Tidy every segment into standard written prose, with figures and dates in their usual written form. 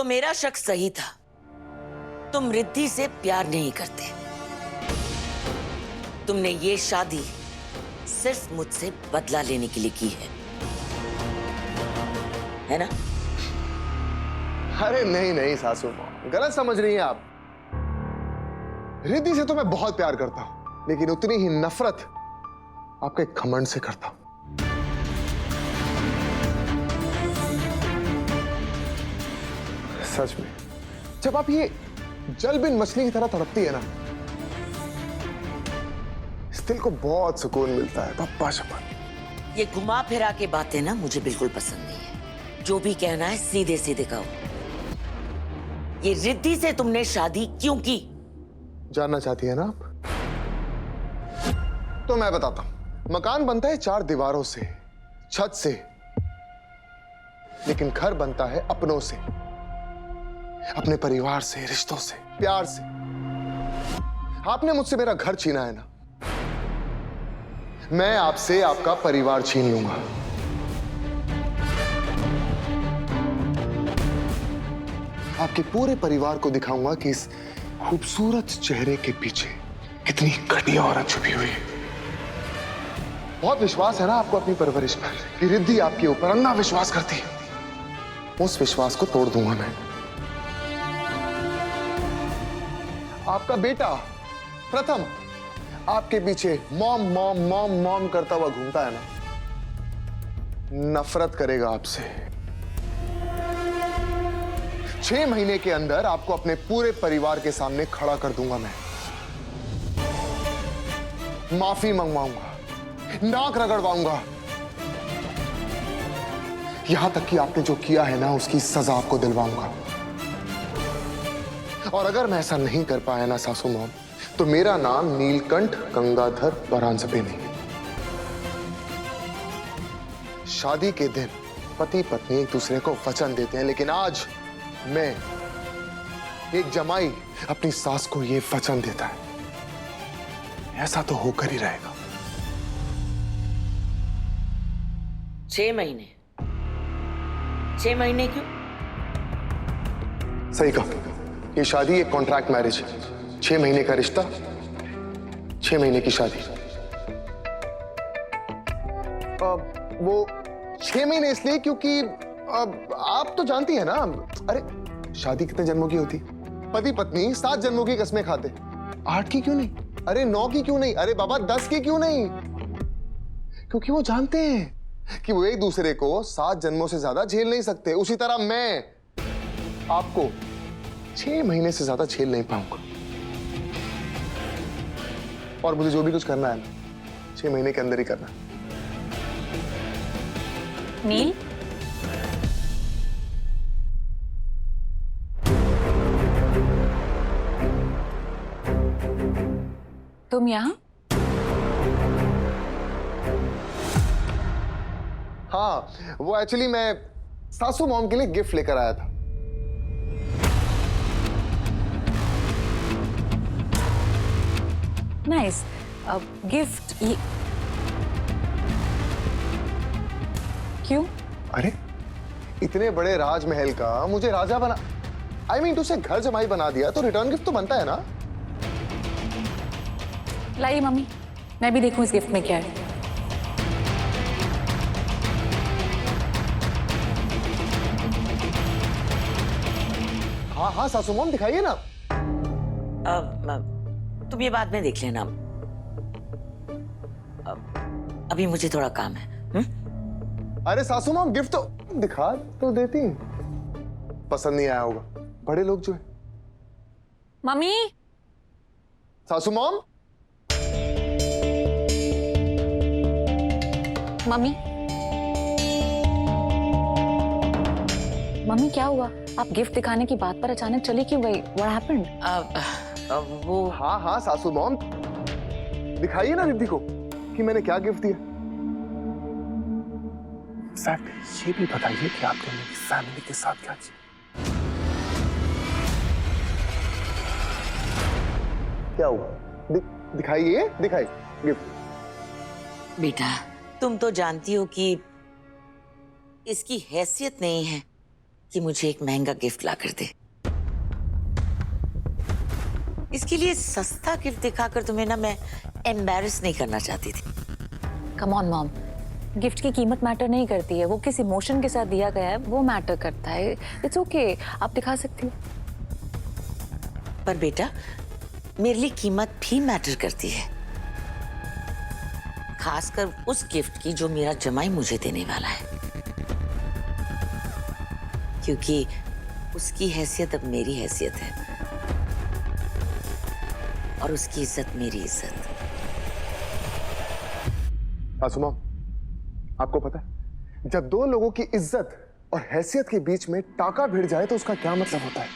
तो मेरा शक सही था। तुम रिद्धि से प्यार नहीं करते। तुमने ये शादी सिर्फ मुझसे बदला लेने के लिए की है ना? अरे नहीं नहीं सासू माँ, गलत समझ रही हैं आप। रिद्धि से तो मैं बहुत प्यार करता हूं, लेकिन उतनी ही नफरत आपके घमंड से करता हूं। सच में, जब आप ये जल बिन मछली की तरह तड़पती है ना, इस दिल को बहुत सुकून मिलता है। पप्पा शपथ। ये घुमा फिरा के बातें ना मुझे बिल्कुल पसंद नहीं है। जो भी कहना है सीधे सीधे कहो। ये रिद्धि से तुमने शादी क्यों की? जानना चाहती है ना आप? तो मैं बताता हूं। मकान बनता है 4 दीवारों से, छत से, लेकिन घर बनता है अपनों से, अपने परिवार से, रिश्तों से, प्यार से। आपने मुझसे मेरा घर छीना है ना, मैं आपसे आपका परिवार छीन लूंगा। आपके पूरे परिवार को दिखाऊंगा कि इस खूबसूरत चेहरे के पीछे कितनी घटिया औरत छुपी हुई है। बहुत विश्वास है ना आपको अपनी परवरिश पर कि रिद्धि आपके ऊपर अंधा विश्वास करती है। उस विश्वास को तोड़ दूंगा मैं। आपका बेटा प्रथम आपके पीछे मॉम मॉम मॉम मॉम करता हुआ घूमता है ना, नफरत करेगा आपसे। 6 महीने के अंदर आपको अपने पूरे परिवार के सामने खड़ा कर दूंगा मैं। माफी मंगवाऊंगा, नाक रगड़वाऊंगा, यहां तक कि आपने जो किया है ना उसकी सजा आपको दिलवाऊंगा। और अगर मैं ऐसा नहीं कर पाया ना सासू मॉम, तो मेरा नाम नीलकंठ गंगाधर परांजपे नहीं। शादी के दिन पति पत्नी एक दूसरे को वचन देते हैं, लेकिन आज मैं, एक जमाई अपनी सास को यह वचन देता है। ऐसा तो होकर ही रहेगा। 6 महीने? 6 महीने क्यों? सही कहा, ये शादी एक कॉन्ट्रैक्ट मैरिज है। 6 महीने का रिश्ता, 6 महीने की शादी। वो 6 महीने इसलिए क्योंकि आप तो जानती है ना, अरे शादी कितने जन्मों की होती? पति पत्नी 7 जन्मों की कस्में खाते। 8 की क्यों नहीं? अरे 9 की क्यों नहीं? अरे बाबा 10 की क्यों नहीं? क्योंकि वो जानते हैं कि वो एक दूसरे को 7 जन्मों से ज्यादा झेल नहीं सकते। उसी तरह मैं आपको 6 महीने से ज्यादा झेल नहीं पाऊंगा। और मुझे जो भी कुछ करना है ना, 6 महीने के अंदर ही करना है। नील, तुम यहाँ? हाँ, वो एक्चुअली मैं सासू मॉम के लिए गिफ्ट लेकर आया था। नाइस। गिफ्ट ये क्यों? अरे इतने बड़े राजमहल का मुझे राजा बना, आई मीन उसे घर जमाई बना दिया, तो रिटर्न गिफ्ट तो बनता है ना। लाइए मम्मी, मैं भी देखूं इस गिफ्ट में क्या है। हाँ हाँ सासू मॉम, दिखाइए ना। तुम ये बाद में देख लेना। अभी मुझे थोड़ा काम है। अरे सासू मॉम, गिफ्ट तो दिखा तो देती। पसंद नहीं आया होगा, बड़े लोग जो है। मम्मी, सासू मॉम। मम्मी, मम्मी क्या हुआ? आप गिफ्ट दिखाने की बात पर अचानक चली क्यों गई? What happened? वो हाँ हाँ सासू मॉम, दिखाइए ना रिद्धि को कि मैंने क्या गिफ्ट दिया। इनफैक्ट ये भी बताइए कि आपने मेरी फैमिली के साथ क्या किया। क्या हुआ? दिखाइए, दिखाइए गिफ्ट। बेटा, तुम तो जानती हो कि इसकी हैसियत नहीं है कि मुझे एक महंगा गिफ्ट ला कर दे। इसके लिए सस्ता गिफ्ट दिखाकर तुम्हें ना मैं एम्बैरेस नहीं करना चाहती थी। कम ऑन मॉम, गिफ्ट की कीमत मैटर नहीं करती है, वो किस इमोशन के साथ दिया गया है वो मैटर करता है। इट्स ओके, आप दिखा सकती हो। पर बेटा, मेरे लिए कीमत भी मैटर करती है, खासकर उस गिफ्ट की जो मेरा जमाई मुझे देने वाला है, क्योंकि उसकी हैसियत अब मेरी हैसियत है और उसकी इज्जत मेरी इज्जत। सासू माँ, आपको पता है जब दो लोगों की इज्जत और हैसियत के बीच में टाका भिड़ जाए तो उसका क्या मतलब होता है?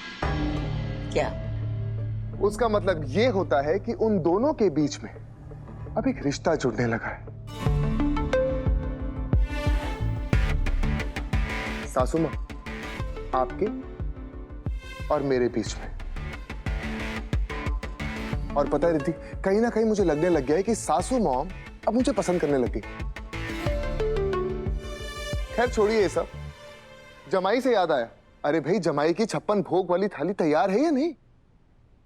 क्या? उसका मतलब ये होता है कि उन दोनों के बीच में अब एक रिश्ता जुड़ने लगा है। सासू माँ, आपके और मेरे बीच में। और पता है रिद्धि, कहीं ना कहीं मुझे लगने लग गया है कि सासू मॉम अब मुझे पसंद करने लगी। खैर छोड़िए ये सब, जमाई से याद आया। अरे भाई, जमाई की 56 भोग वाली थाली तैयार है या नहीं?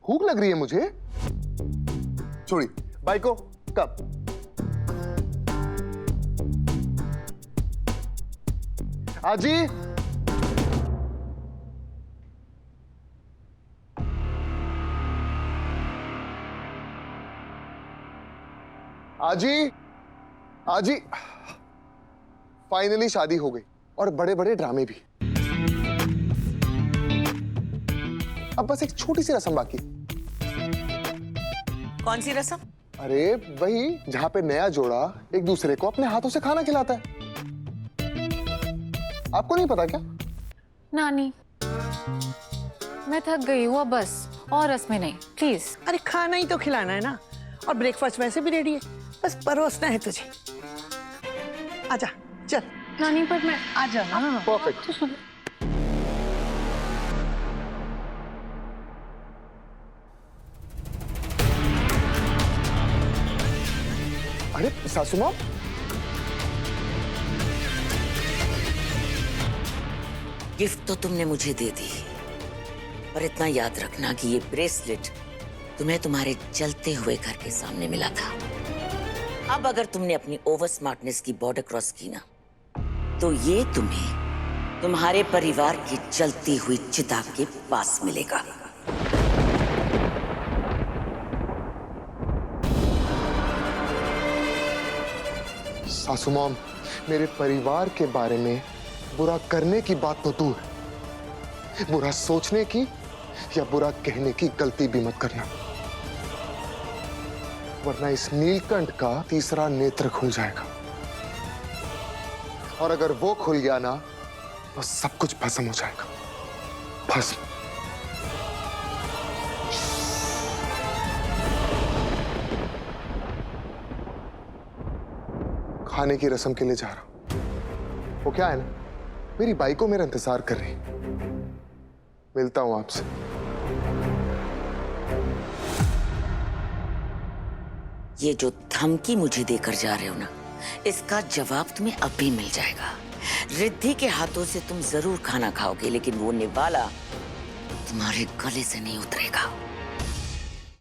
भूख लग रही है मुझे। छोड़िए, बाई को कब? आजी, आजी, आजी। फाइनली शादी हो गई और बड़े बड़े ड्रामे भी। अब बस एक छोटी सी रस्म बाकी। कौन सी रस्म? अरे वही जहां पे नया जोड़ा एक दूसरे को अपने हाथों से खाना खिलाता है। आपको नहीं पता क्या? नानी, मैं थक गई हूँ अब बस, और रस्में नहीं प्लीज। अरे खाना ही तो खिलाना है ना, और ब्रेकफास्ट वैसे भी रेडी है, बस परोसना है तुझे। आजा, चल। नानी पर मैं आजा ना। परफेक्ट। अरे सासू माँ, गिफ्ट तो तुमने मुझे दे दी, पर इतना याद रखना कि ये ब्रेसलेट तुम्हें तुम्हारे जलते हुए घर के सामने मिला था। अब अगर तुमने अपनी ओवर स्मार्टनेस की बॉर्डर क्रॉस की ना, तो ये तुम्हें तुम्हारे परिवार की जलती हुई चिता के पास मिलेगा। सासू मॉम, मेरे परिवार के बारे में बुरा करने की बात तो दूर, बुरा सोचने की या बुरा कहने की गलती भी मत करना, वरना इस नीलकंठ का तीसरा नेत्र खुल जाएगा। और अगर वो खुल गया ना, तो सब कुछ भस्म हो जाएगा। भस्म। खाने की रस्म के लिए जा रहा हूं। वो क्या है ना, मेरी बाई को मेरा इंतजार कर रही। मिलता हूं आपसे। ये जो धमकी मुझे देकर जा रहे हो ना, इसका जवाब तुम्हें अभी मिल जाएगा। रिद्धि के हाथों से तुम जरूर खाना खाओगे, लेकिन वो निवाला तुम्हारे गले से नहीं उतरेगा।